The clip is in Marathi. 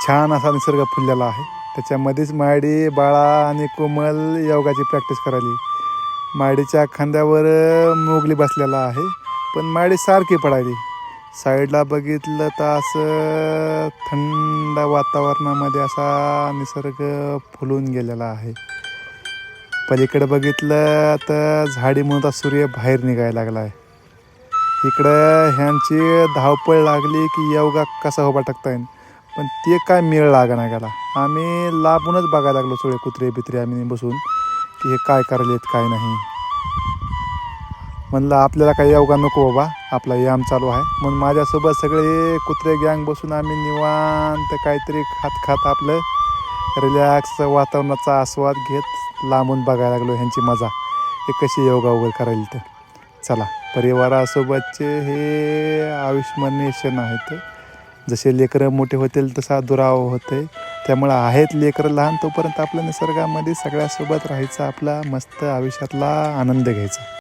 छान असा निसर्ग फुललेला आहे. त्याच्यामध्येच मायडी बाळा आणि कोमल योगाची प्रॅक्टिस करायली. मायडीच्या खांद्यावर मोगली बसलेला आहे, पण मायडी सारखी पडायली. साईडला बघितलं तर असं थंड वातावरणामध्ये असा निसर्ग फुलून गेलेला आहे. पलीकडे बघितलं तर झाडी म्हणून सूर्य बाहेर निघायला लागला आहे. इकडं ह्यांची धावपळ लागली की योगा कसा उभा टाकता येईल, पण ते काय मेळ लागा नाही गेला. आम्ही लांबूनच बघायला लागलो, सगळे कुत्रे बित्रे आम्ही बसून, की हे काय करायलेत काय नाही. म्हणलं आपल्याला काही योगा नको बाबा, आपला व्यायाम चालू आहे. म्हणून माझ्यासोबत सगळे कुत्रे गँग बसून आम्ही निवांत काहीतरी खात खात आपलं रिलॅक्स वातावरणाचा आस्वाद घेत लांबून बघायला लागलो ह्यांची मजा, हे कशी योगा वगैरे करायला. तर चला, परिवारासोबतचे हे अविस्मरणीय क्षण आहेत. जसे लेकरं मोठे होतील तसा दुरावा होते. त्यामुळं आहेत लेकरं लहान तोपर्यंत आपल्या निसर्गामध्ये सगळ्यासोबत राहायचं, आपला मस्त आयुष्यातला आनंद घ्यायचा.